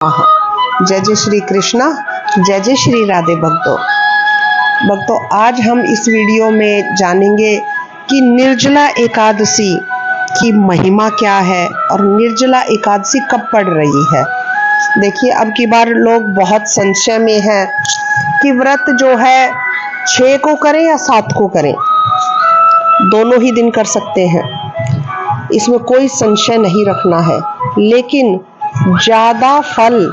जय जय श्री कृष्णा, जय जय श्री राधे। भक्तों, आज हम इस वीडियो में जानेंगे कि निर्जला एकादशी की महिमा क्या है और निर्जला एकादशी कब पड़ रही है। देखिए, अब की बार लोग बहुत संशय में हैं कि व्रत जो है 6 को करें या 7 को करें, दोनों ही दिन कर सकते हैं, इसमें कोई संशय नहीं रखना है। लेकिन ज्यादा फल,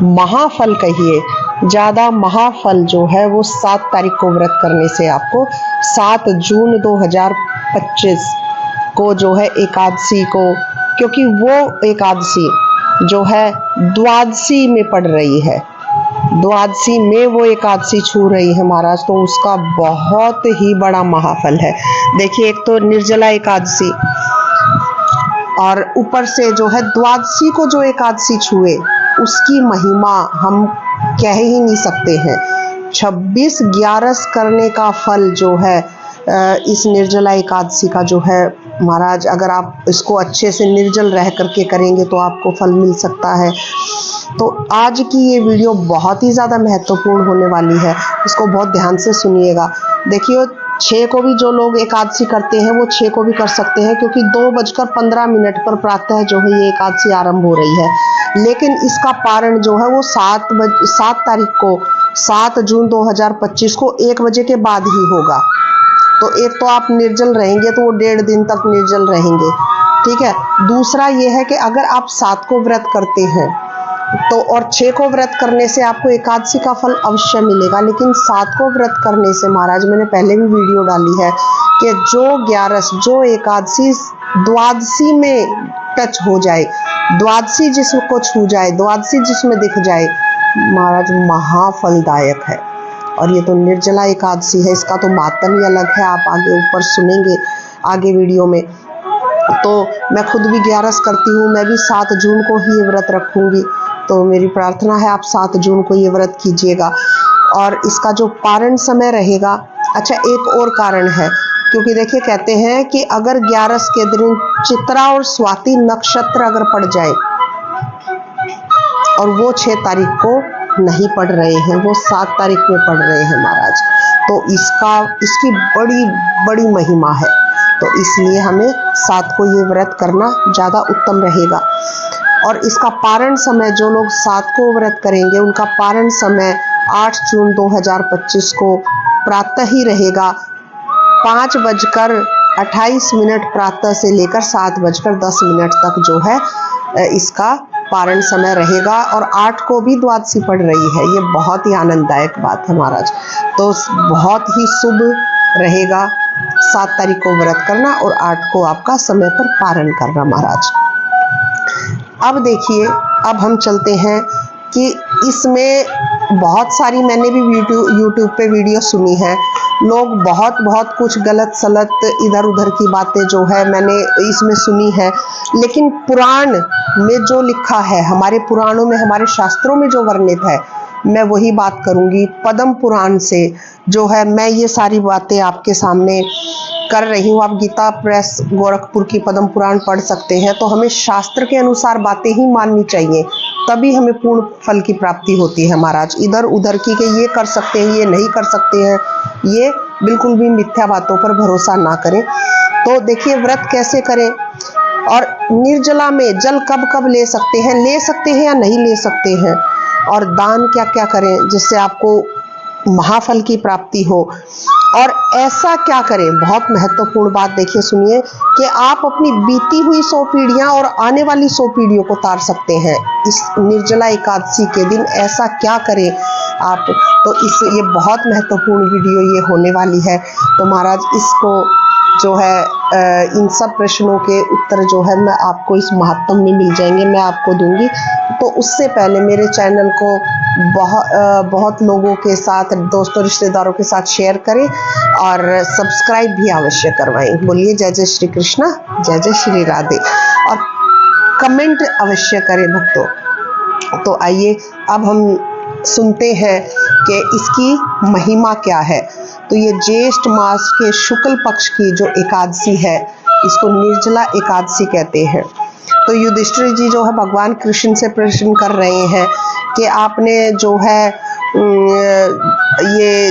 महाफल कहिए, ज्यादा महाफल जो है वो 7 तारीख को व्रत करने से आपको 7 जून 2025 को जो है एकादशी को, क्योंकि वो एकादशी जो है द्वादशी में पड़ रही है, द्वादशी में वो एकादशी छू रही है महाराज, तो उसका बहुत ही बड़ा महाफल है। देखिए, एक तो निर्जला एकादशी और ऊपर से जो है द्वादशी को जो एकादशी छुए उसकी महिमा हम कह ही नहीं सकते हैं। 26 ग्यारस करने का फल जो है इस निर्जला एकादशी का जो है महाराज, अगर आप इसको अच्छे से निर्जल रह करके करेंगे तो आपको फल मिल सकता है। तो आज की ये वीडियो बहुत ही ज़्यादा महत्वपूर्ण होने वाली है, इसको बहुत ध्यान से सुनिएगा। देखिए, 6 को भी जो लोग एकादशी करते हैं वो 6 को भी कर सकते हैं, क्योंकि 2:15 पर प्रातः जो है ये एकादशी आरंभ हो रही है। लेकिन इसका पारण जो है वो 7 तारीख को, 7 जून 2025 को 1 बजे के बाद ही होगा। तो एक तो आप निर्जल रहेंगे तो वो 1.5 दिन तक निर्जल रहेंगे, ठीक है। दूसरा ये है कि अगर आप 7 को व्रत करते हैं तो और 6 को व्रत करने से आपको एकादशी का फल अवश्य मिलेगा। लेकिन 7 को व्रत करने से महाराज, मैंने पहले भी वीडियो डाली है कि जो ग्यारस, जो एकादशी द्वादशी में टच हो जाए, द्वादशी जिसको छू जाए, द्वादशी जिसमें दिख जाए महाराज, महाफलदायक है। और ये तो निर्जला एकादशी है, इसका तो मातम ही अलग है, आप आगे ऊपर सुनेंगे आगे वीडियो में। तो मैं खुद भी ग्यारस करती हूँ, मैं भी 7 जून को ही ये व्रत रखूँगी, तो मेरी प्रार्थना है आप 7 जून को ये व्रत कीजिएगा। और इसका जो पारण समय रहेगा, अच्छा एक और कारण है, क्योंकि देखिए कहते हैं कि अगर ग्यारस के दिन चित्रा और स्वाति नक्षत्र अगर पड़ जाए और वो 6 तारीख को नहीं पढ़ रहे हैं, वो 7 तारीख में पढ़ रहे हैं महाराज, तो इसकी बड़ी बड़ी महिमा है। तो इसलिए हमें 7 को ये व्रत करना ज़्यादा उत्तम रहेगा। और इसका पारण समय, जो लोग 7 को व्रत करेंगे उनका पारण समय 8 जून 2025 को प्रातः ही रहेगा। 5:28 प्रातः से लेकर 7:10 तक जो है इसका पारण समय रहेगा। और 8 को भी द्वादशी पड़ रही है, ये बहुत ही आनंददायक बात है महाराज। तो बहुत ही शुभ रहेगा 7 तारीख को व्रत करना और 8 को आपका समय पर पारण करना महाराज। अब देखिए, अब हम चलते हैं कि इसमें बहुत सारी, मैंने भी यूट्यूब पे वीडियो सुनी है, लोग बहुत कुछ गलत सलत इधर उधर की बातें जो है मैंने इसमें सुनी है। लेकिन पुराण में जो लिखा है, हमारे पुराणों में, हमारे शास्त्रों में जो वर्णित है, मैं वही बात करूंगी। पद्म पुराण से जो है मैं ये सारी बातें आपके सामने कर रही हूँ। आप गीता प्रेस गोरखपुर की पद्म पुराण पढ़ सकते हैं। तो हमें शास्त्र के अनुसार बातें ही माननी चाहिए, तभी हमें पूर्ण फल की प्राप्ति होती है महाराज। इधर उधर की कि ये कर सकते हैं, ये नहीं कर सकते हैं, ये बिल्कुल भी मिथ्या बातों पर भरोसा ना करें। तो देखिए, व्रत कैसे करें और निर्जला में जल कब ले सकते हैं या नहीं ले सकते हैं, और दान क्या क्या करें जिससे आपको महाफल की प्राप्ति हो, और ऐसा क्या करें। बहुत महत्वपूर्ण बात देखिए, सुनिए कि आप अपनी बीती हुई 100 पीढ़ियां और आने वाली 100 पीढ़ियों को तार सकते हैं इस निर्जला एकादशी के दिन। ऐसा क्या करें आप, तो ये बहुत महत्वपूर्ण वीडियो ये होने वाली है। तो महाराज, इसको जो है इन सब प्रश्नों के उत्तर जो है मैं आपको इस महात्म में मिल जाएंगे, मैं आपको दूंगी। तो उससे पहले मेरे चैनल को बहुत लोगों के साथ, दोस्तों रिश्तेदारों के साथ शेयर करें और सब्सक्राइब भी अवश्य करवाएं। बोलिए जय जय श्री कृष्णा, जय जय श्री राधे, और कमेंट अवश्य करें भक्तों। तो आइए अब हम सुनते हैं कि इसकी महिमा क्या है। तो ये ज्येष्ठ मास के शुक्ल पक्ष की जो एकादशी है, इसको निर्जला एकादशी कहते हैं। तो युधिष्ठिर जी जो है भगवान कृष्ण से प्रश्न कर रहे हैं कि आपने जो है ये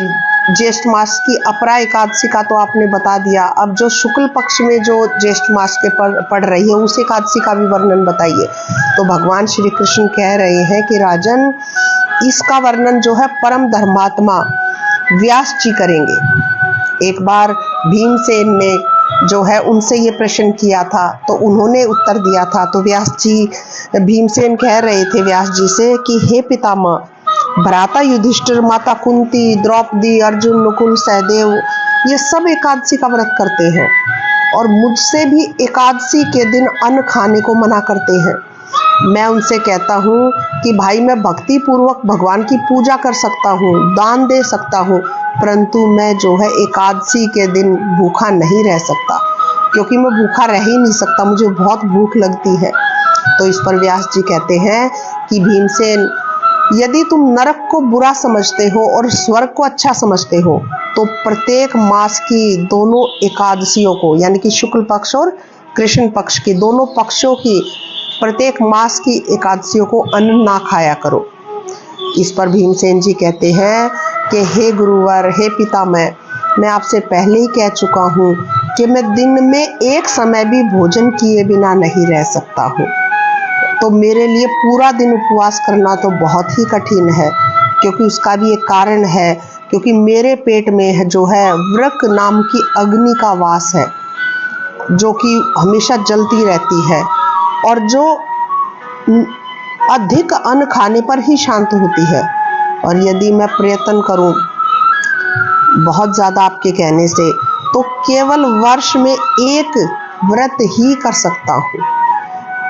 ज्येष्ठ मास की अपरा एकादशी का तो आपने बता दिया, अब जो शुक्ल पक्ष में जो ज्येष्ठ मास के पड़ रही है उस एकादशी का भी वर्णन बताइए। तो भगवान श्री कृष्ण कह रहे हैं कि राजन, इसका वर्णन जो है परम धर्मात्मा व्यास जी करेंगे। एक बार भीमसेन ने जो है उनसे ये प्रश्न किया था तो उन्होंने उत्तर दिया था। तो व्यास जी, भीमसेन कह रहे थे व्यास जी से कि हे पितामह, भ्राता युधिष्ठिर, माता कुंती, द्रौपदी, अर्जुन, नकुल, सहदेव ये सब एकादशी का व्रत करते हैं और मुझसे भी एकादशी के दिन अन्न खाने को मना करते हैं। मैं उनसे कहता हूँ कि भाई मैं भक्ति पूर्वक भगवान की पूजा कर सकता हूँ, दान दे सकता हूँ, परंतु मैं जो है एकादशी के दिन भूखा नहीं रह सकता, क्योंकि मैं भूखा रह ही नहीं सकता, मुझे बहुत भूख लगती है। तो इस पर व्यास जी कहते हैं कि भीमसेन, यदि तुम नरक को बुरा समझते हो और स्वर्ग को अच्छा समझते हो तो प्रत्येक मास की दोनों एकादशियों को, यानी कि शुक्ल पक्ष और कृष्ण पक्ष की दोनों पक्षों की प्रत्येक मास की एकादशियों को अन्न ना खाया करो। इस पर भीमसेन जी कहते हैं कि हे गुरुवर, हे पितामह, मैं आपसे पहले ही कह चुका हूँ कि मैं दिन में एक समय भी भोजन किए बिना नहीं रह सकता हूँ। तो मेरे लिए पूरा दिन उपवास करना तो बहुत ही कठिन है, क्योंकि उसका भी एक कारण है, क्योंकि मेरे पेट में जो है वृक नाम की अग्नि का वास है, जो कि हमेशा जलती रहती है और जो अधिक अन्न खाने पर ही शांत होती है। और यदि मैं प्रयत्न करूं बहुत ज़्यादा आपके कहने से, तो केवल वर्ष में एक व्रत ही कर सकता हूँ।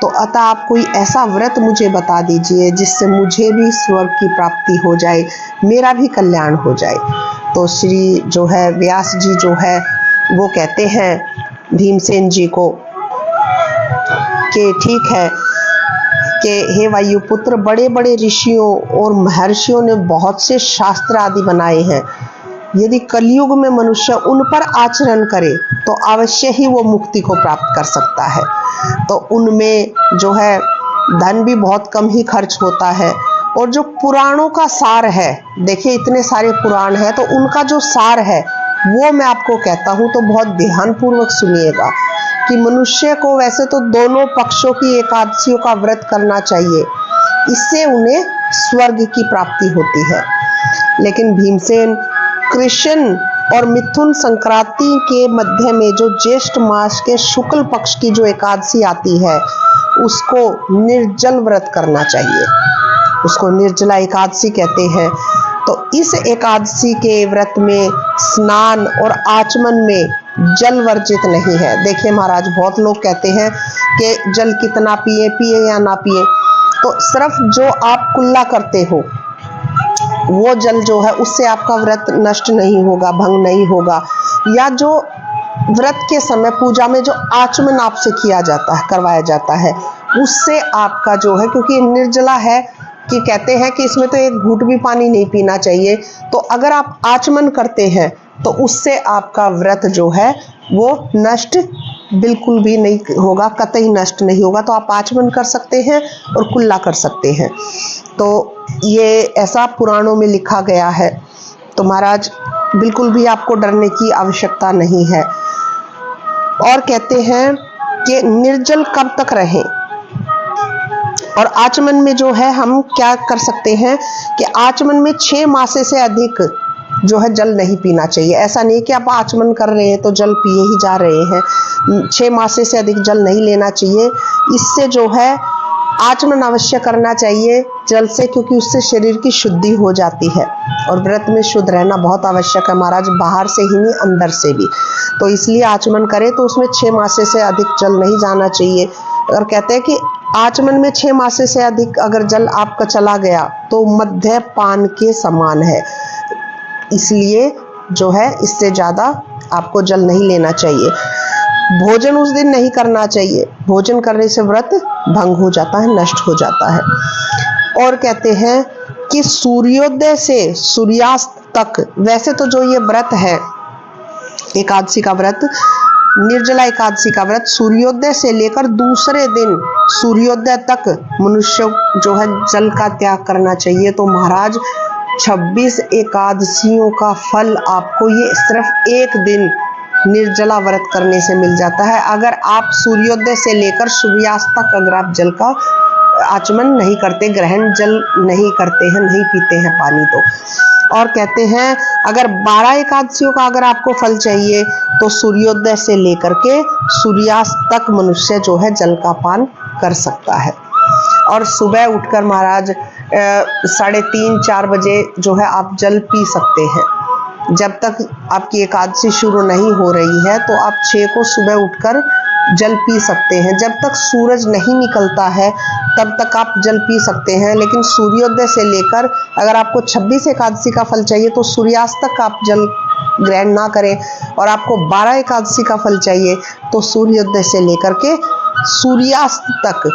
तो अतः आप कोई ऐसा व्रत मुझे बता दीजिए जिससे मुझे भी स्वर्ग की प्राप्ति हो जाए, मेरा भी कल्याण हो जाए। तो श्री जो है व्यास जी जो है वो कहते हैं भीमसेन जी को कि ठीक है कि हे वायुपुत्र, बड़े बड़े ऋषियों और महर्षियों ने बहुत से शास्त्र आदि बनाए हैं। यदि कलयुग में मनुष्य उन पर आचरण करे तो अवश्य ही वो मुक्ति को प्राप्त कर सकता है। तो उनमें जो है धन भी बहुत कम ही खर्च होता है, और जो पुराणों का सार है, देखिए इतने सारे पुराण हैं, तो उनका जो सार है वो मैं आपको कहता हूँ, तो बहुत ध्यानपूर्वक सुनिएगा कि मनुष्य को वैसे तो दोनों पक्षों की एकादशियों का व्रत करना चाहिए, इससे उन्हें स्वर्ग की प्राप्ति होती है। लेकिन भीमसेन, कृष्ण और मिथुन संक्रांति के मध्य में जो ज्येष्ठ मास के शुक्ल पक्ष की जो एकादशी आती है उसको निर्जल व्रत करना चाहिए, उसको निर्जला एकादशी कहते हैं। तो इस एकादशी के व्रत में स्नान और आचमन में जल वर्जित नहीं है। देखिए महाराज, बहुत लोग कहते हैं कि जल कितना पिए या ना पिए, तो सिर्फ जो आप कुल्ला करते हो वो जल जो है उससे आपका व्रत नष्ट नहीं होगा, भंग नहीं होगा। या जो व्रत के समय पूजा में जो आचमन आपसे किया जाता है, करवाया जाता है, उससे आपका जो है, क्योंकि निर्जला है कि कहते हैं कि इसमें तो एक घूंट भी पानी नहीं पीना चाहिए, तो अगर आप आचमन करते हैं तो उससे आपका व्रत जो है वो नष्ट बिल्कुल भी नहीं होगा, कतई नष्ट नहीं होगा। तो आप आचमन कर सकते हैं और कुल्ला कर सकते हैं। तो ये ऐसा पुराणों में लिखा गया है। तो महाराज बिल्कुल भी आपको डरने की आवश्यकता नहीं है। और कहते हैं कि निर्जल कब तक रहें, और आचमन में जो है हम क्या कर सकते हैं कि आचमन में 6 मासे से अधिक जो है जल नहीं पीना चाहिए। ऐसा नहीं कि आप आचमन कर रहे हैं तो जल पिए ही जा रहे हैं, 6 मासे से अधिक जल नहीं लेना चाहिए। इससे जो है आचमन अवश्य करना चाहिए जल से, क्योंकि उससे शरीर की शुद्धि हो जाती है, और व्रत में शुद्ध रहना बहुत आवश्यक है महाराज, बाहर से ही नहीं अंदर से भी। तो इसलिए आचमन करें तो उसमें 6 मासे से अधिक जल नहीं जाना चाहिए। और कहते हैं कि आचमन में 6 मासे से अधिक अगर जल आपका चला गया तो मद्यपान के समान है, इसलिए जो है इससे ज़्यादा आपको जल नहीं लेना चाहिए। भोजन उस दिन नहीं करना चाहिए, भोजन करने से व्रत भंग हो जाता है, नष्ट हो जाता है। और कहते हैं कि सूर्योदय से सूर्यास्त तक, वैसे तो जो ये व्रत है एकादशी का व्रत, निर्जला एकादशी का व्रत सूर्योदय से लेकर दूसरे दिन सूर्योदय तक मनुष्य जो है जल का त्याग करना चाहिए। तो महाराज 26 एकादशियों का फल आपको ये सिर्फ एक दिन निर्जला व्रत करने से मिल जाता है। अगर आप सूर्योदय से लेकर सूर्यास्त तक अगर आप जल का आचमन नहीं करते, ग्रहण जल नहीं करते हैं, नहीं पीते हैं पानी तो। और कहते हैं अगर 12 एकादशियों का अगर आपको फल चाहिए तो सूर्योदय से लेकर के सूर्यास्त तक मनुष्य जो है जल का पान कर सकता है। और सुबह उठकर महाराज 3:30-4 बजे जो है आप जल पी सकते हैं। जब तक आपकी एकादशी शुरू नहीं हो रही है तो आप 6 को सुबह उठकर जल पी सकते हैं। जब तक सूरज नहीं निकलता है तब तक आप जल पी सकते हैं। लेकिन सूर्योदय से लेकर अगर आपको 26 एकादशी का फल चाहिए तो सूर्यास्त तक आप जल ग्रहण ना करें। और आपको 12 एकादशी का फल चाहिए तो सूर्योदय से लेकर के सूर्यास्त तक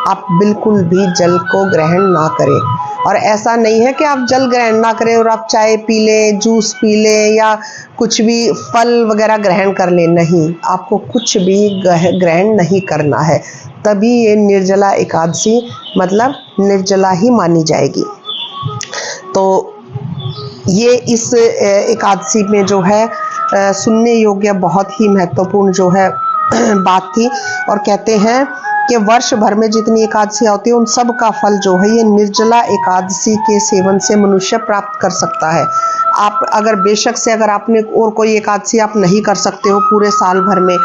आप बिल्कुल भी जल को ग्रहण ना करें। और ऐसा नहीं है कि आप जल ग्रहण ना करें और आप चाय पी लें, जूस पी लें या कुछ भी फल वगैरह ग्रहण कर लें। नहीं, आपको कुछ भी ग्रहण नहीं करना है, तभी ये निर्जला एकादशी मतलब निर्जला ही मानी जाएगी। तो ये इस एकादशी में जो है सुनने योग्य बहुत ही महत्वपूर्ण जो है बात थी। और कहते हैं कि वर्ष भर में जितनी एकादशी होती है उन सब का फल जो है ये निर्जला एकादशी के सेवन से मनुष्य प्राप्त कर सकता है। आप अगर बेशक से अगर आपने और कोई एकादशी आप नहीं कर सकते हो पूरे साल भर में,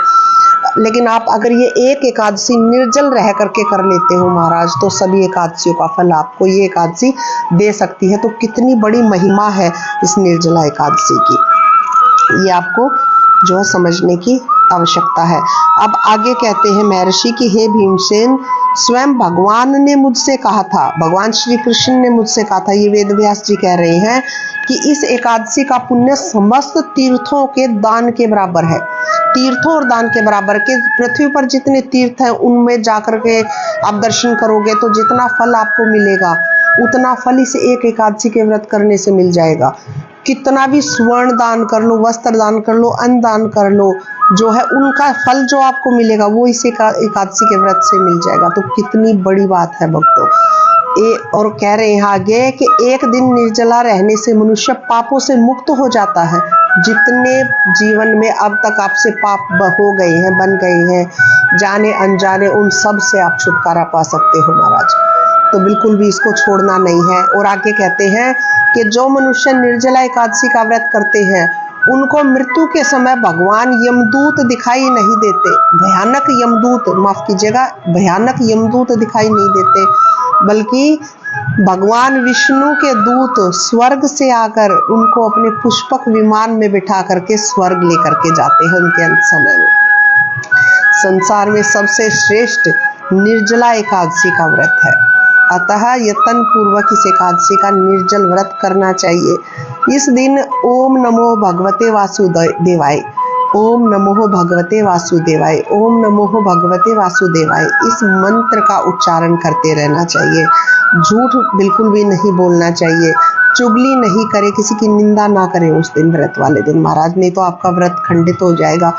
लेकिन आप अगर ये एक एकादशी निर्जल रह करके कर लेते हो महाराज तो सभी एकादशियों का फल आपको ये एकादशी दे सकती है। तो कितनी बड़ी महिमा है इस निर्जला एकादशी की, ये आपको जो है समझने की आवश्यकता है। अब आगे कहते हैं महर्षि कि हे भीमसेन, स्वयं भगवान ने मुझसे कहा था, भगवान श्री कृष्ण ने मुझसे कहा था, ये वेद व्यास जी कह रहे हैं कि इस एकादशी का पुण्य समस्त तीर्थों के दान के बराबर है। तीर्थों और दान के बराबर के पृथ्वी पर जितने तीर्थ हैं उनमें जाकर के आप दर्शन करोगे तो जितना फल आपको मिलेगा उतना फल इस एक एकादशी के व्रत करने से मिल जाएगा। कितना भी स्वर्ण दान कर लो, वस्त्र दान कर लो, अन्न दान कर लो, जो है उनका फल जो आपको मिलेगा वो इस एकादशी के व्रत से मिल जाएगा। तो कितनी बड़ी बात है भक्तों। और कह रहे हैं आगे कि एक दिन निर्जला रहने से मनुष्य पापों से मुक्त हो जाता है। जितने जीवन में अब तक आपसे पाप हो गए हैं, बन गए हैं, जाने अनजाने, उन सब से आप छुटकारा पा सकते हो महाराज। तो बिल्कुल भी इसको छोड़ना नहीं है। और आगे कहते हैं कि जो मनुष्य निर्जला एकादशी का व्रत करते हैं उनको मृत्यु के समय भगवान यमदूत दिखाई नहीं देते। भयानक यमदूत, माफ कीजिएगा, भयानक यमदूत दिखाई नहीं देते, बल्कि भगवान विष्णु के दूत स्वर्ग से आकर उनको अपने पुष्पक विमान में बिठा करके स्वर्ग लेकर के जाते हैं उनके अंत समय में। संसार में सबसे श्रेष्ठ निर्जला एकादशी का व्रत है। अतः यत्न पूर्वक इस एकादशी का निर्जल व्रत करना चाहिए। इस दिन ओम नमो भगवते वासुदेवाय, ओम नमो भगवते वासुदेवाय, ओम नमो भगवते वासुदेवाय, इस मंत्र का उच्चारण करते रहना चाहिए। झूठ बिल्कुल भी नहीं बोलना चाहिए, चुगली नहीं करे, किसी की निंदा ना करें उस दिन, व्रत वाले दिन महाराज, नहीं तो आपका व्रत खंडित हो जाएगा।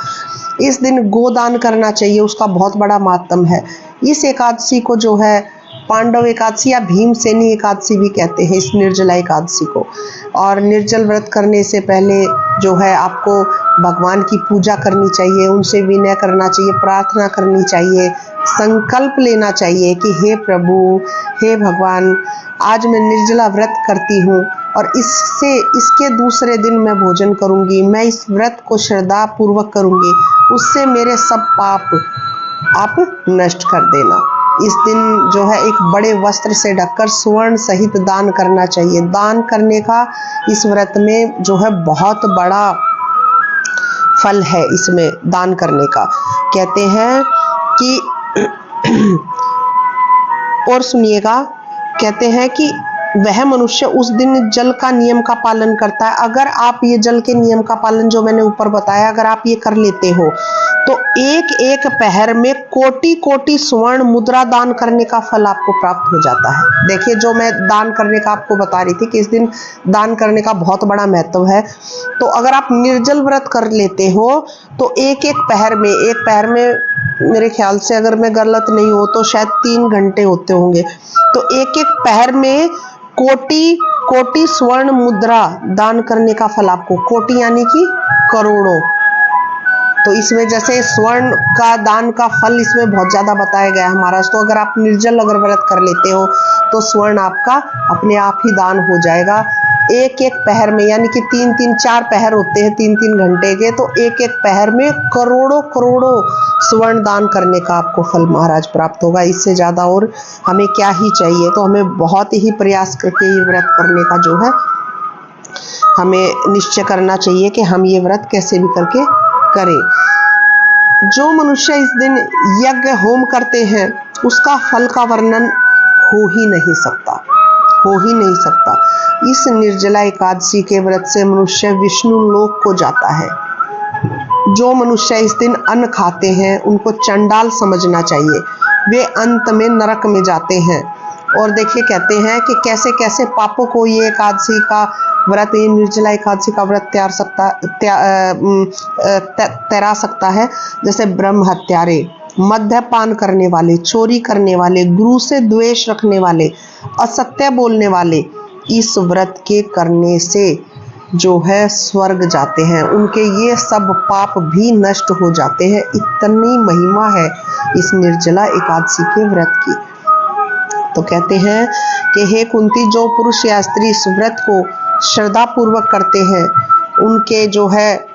इस दिन गोदान करना चाहिए, उसका बहुत बड़ा मातम है। इस एकादशी को जो है पांडव एकादशी या भीमसेनी एकादशी भी कहते हैं इस निर्जला एकादशी को। और निर्जल व्रत करने से पहले जो है आपको भगवान की पूजा करनी चाहिए, उनसे विनय करना चाहिए, प्रार्थना करनी चाहिए, संकल्प लेना चाहिए कि हे प्रभु, हे भगवान, आज मैं निर्जला व्रत करती हूँ और इसके दूसरे दिन मैं भोजन करूँगी, मैं इस व्रत को श्रद्धा पूर्वक करूँगी, उससे मेरे सब पाप आप नष्ट कर देना। इस दिन जो है एक बड़े वस्त्र से ढककर स्वर्ण सहित दान करना चाहिए। दान करने का इस व्रत में जो है बहुत बड़ा फल है, इसमें दान करने का। कहते हैं कि और सुनिएगा, कहते हैं कि वह मनुष्य उस दिन जल का नियम का पालन करता है। अगर आप ये जल के नियम का पालन जो मैंने ऊपर बताया, अगर आप ये कर लेते हो तो एक एक पहर में कोटि कोटि स्वर्ण मुद्रा दान करने का फल आपको प्राप्त हो जाता है। देखिए, जो मैं दान करने का आपको बता रही थी कि इस दिन दान करने का बहुत बड़ा महत्व है। तो अगर आप निर्जल व्रत कर लेते हो तो एक एक पहर में मेरे ख्याल से, अगर मैं गलत नहीं हो तो शायद 3 घंटे होते होंगे, तो एक एक पहर में कोटि कोटि स्वर्ण मुद्रा दान करने का फल आपको, कोटि यानी कि करोड़ों। तो इसमें जैसे स्वर्ण का दान का फल इसमें बहुत ज्यादा बताया गया है महाराज। तो अगर आप निर्जल अगर व्रत कर लेते हो तो स्वर्ण आपका अपने आप ही दान हो जाएगा एक एक पहर में, यानी कि 3-4 पहर होते हैं 3-3 घंटे के, तो एक एक पहर में करोड़ों करोड़ों स्वर्ण दान करने का आपको फल महाराज प्राप्त होगा। इससे ज्यादा और हमें क्या ही चाहिए। तो हमें बहुत ही प्रयास करके ये व्रत करने का जो है हमें निश्चय करना चाहिए कि हम ये व्रत कैसे भी करके करें। जो मनुष्य इस दिन यज्ञ होम करते हैं उसका फल का वर्णन हो ही नहीं सकता। इस निर्जला एकादशी के व्रत से मनुष्य विष्णु लोक को जाता है। जो मनुष्य इस दिन अन्न खाते हैं उनको चंडाल समझना चाहिए, वे अंत में नरक में जाते हैं। और देखिए, कहते हैं कि कैसे कैसे पापों को ये एकादशी का व्रत, ये निर्जला एकादशी का व्रत तैरा सकता है। जैसे ब्रह्म हत्यारे, मद्यपान करने वाले, चोरी करने वाले, गुरु से द्वेष रखने वाले, असत्य बोलने वाले, इस व्रत के करने से जो है स्वर्ग जाते हैं। उनके ये सब पाप भी नष्ट हो जाते हैं। इतनी महिमा है इस निर्जला एकादशी के व्रत की। तो कहते हैं कि हे कुंती, जो पुरुष या स्त्री इस व्रत को श्रद्धा पूर्वक करते हैं उनके जो है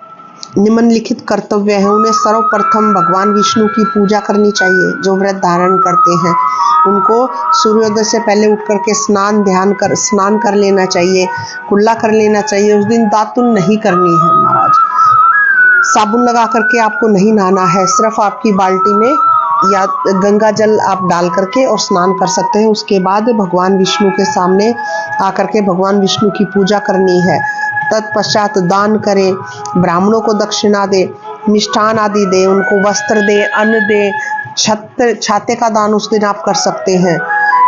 निम्नलिखित कर्तव्य है। उन्हें सर्वप्रथम भगवान विष्णु की पूजा करनी चाहिए। जो व्रत धारण करते हैं उनको सूर्योदय से पहले उठ करके स्नान कर लेना चाहिए, कुल्ला कर लेना चाहिए। उस दिन दातुन नहीं करनी है महाराज, साबुन लगा करके आपको नहीं नहाना है। सिर्फ आपकी बाल्टी में या गंगा जल आप डाल करके और स्नान कर सकते हैं। उसके बाद भगवान विष्णु के सामने आकर के भगवान विष्णु की पूजा करनी है। तत्पश्चात दान करें, ब्राह्मणों को दक्षिणा दे, मिष्ठान आदि दे, उनको वस्त्र दे, अन्न दे, छाते का दान उस दिन आप कर सकते हैं।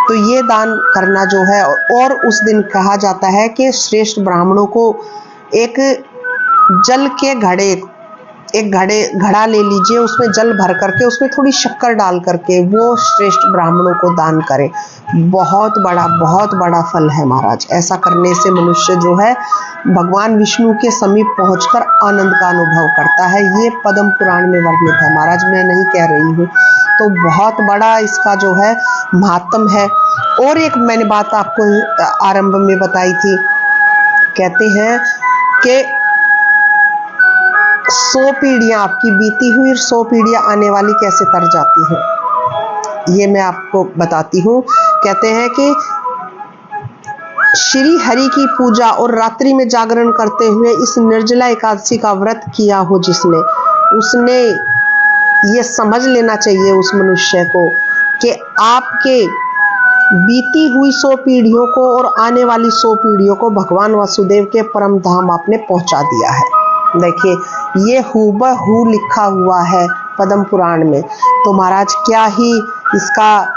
तो ये दान करना जो है, और उस दिन कहा जाता है कि श्रेष्ठ ब्राह्मणों को एक जल के घड़ा ले लीजिए, उसमें जल भर करके उसमें थोड़ी शक्कर डाल करके वो श्रेष्ठ ब्राह्मणों को दान करें। बहुत बड़ा फल है महाराज। ऐसा करने से मनुष्य जो है भगवान विष्णु के समीप पहुंचकर आनंद का अनुभव करता है। ये पद्म पुराण में वर्णित है महाराज, मैं नहीं कह रही हूँ। तो बहुत बड़ा इसका जो है महात्म है। और एक मैंने बात आपको आरंभ में बताई थी, कहते हैं कि 100 पीढ़ियां आपकी बीती हुई 100 पीढ़ियां आने वाली कैसे तर जाती है, ये मैं आपको बताती हूँ। कहते हैं कि श्री हरि की पूजा और रात्रि में जागरण करते हुए इस निर्जला एकादशी का व्रत किया हो जिसने, उसने ये समझ लेना चाहिए उस मनुष्य को कि आपके बीती हुई 100 पीढ़ियों को और आने वाली 100 पीढ़ियों को भगवान वासुदेव के परम धाम आपने पहुंचा दिया है। देखिए, ये हूबहू लिखा हुआ है पद्म पुराण में। तो महाराज क्या ही इसका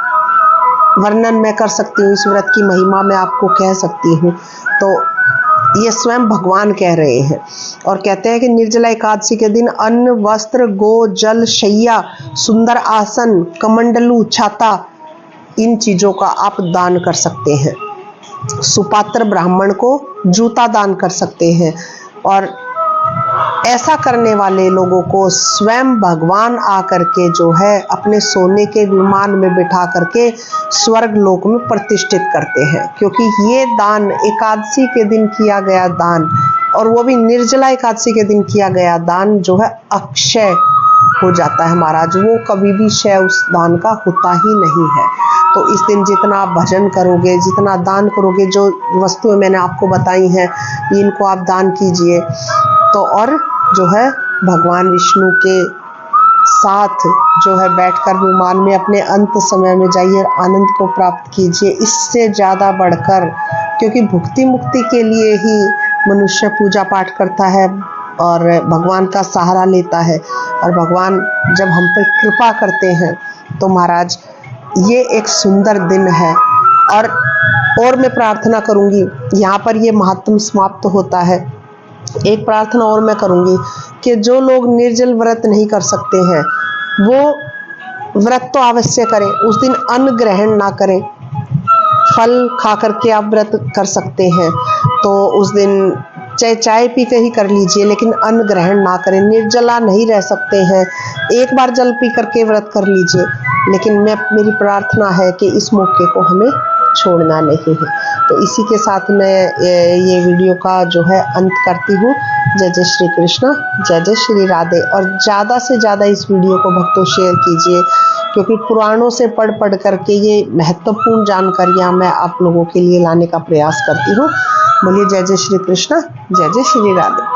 वर्णन मैं कर सकती हूँ, इस व्रत की महिमा मैं आपको कह सकती हूँ। तो ये स्वयं भगवान कह रहे हैं और कहते हैं कि निर्जला एकादशी के दिन अन्न, वस्त्र, गो, जल, शैया, सुंदर आसन, कमंडलू, छाता, इन चीजों का आप दान कर सकते हैं। सुपात्र ब्राह्मण को जूता दान कर सकते हैं। और ऐसा करने वाले लोगों को स्वयं भगवान आकर के जो है अपने सोने के विमान में बिठा करके स्वर्ग लोक में प्रतिष्ठित करते हैं। क्योंकि ये दान एकादशी के दिन किया गया दान, और वो भी निर्जला एकादशी के दिन किया गया दान जो है अक्षय हो जाता है महाराज। वो कभी भी क्षय उस दान का होता ही नहीं है। तो इस दिन जितना आप भजन करोगे, जितना दान करोगे, जो वस्तुएं मैंने आपको बताई हैं इनको आप दान कीजिए। तो और जो है भगवान विष्णु के साथ जो है बैठकर विमान में अपने अंत समय में जाइए और आनंद को प्राप्त कीजिए। इससे ज़्यादा बढ़कर क्योंकि भुक्ति मुक्ति के लिए ही मनुष्य पूजा पाठ करता है और भगवान का सहारा लेता है। और भगवान जब हम पर कृपा करते हैं तो महाराज ये एक सुंदर दिन है। और मैं प्रार्थना करूंगी, यहाँ पर ये महात्म समाप्त होता है। एक प्रार्थना और मैं करूंगी कि जो लोग निर्जल व्रत नहीं कर सकते हैं वो व्रत तो अवश्य करें, उस दिन अन्न ग्रहण ना करें। फल खा करके आप व्रत कर सकते हैं तो उस दिन चाहे चाय पी के ही कर लीजिए, लेकिन अन्न ग्रहण ना करें। निर्जला नहीं रह सकते हैं, एक बार जल पी करके व्रत कर लीजिए, लेकिन मेरी प्रार्थना है कि इस मौके को हमें छोड़ना नहीं है। तो इसी के साथ मैं ये वीडियो का जो है अंत करती हूँ। जय जय श्री कृष्ण, जय जय श्री राधे। और ज़्यादा से ज़्यादा इस वीडियो को भक्तों शेयर कीजिए, क्योंकि पुराणों से पढ़ करके ये महत्वपूर्ण जानकारियाँ मैं आप लोगों के लिए लाने का प्रयास करती हूँ। बोलिए जय जय श्री कृष्ण, जय जय श्री राधे।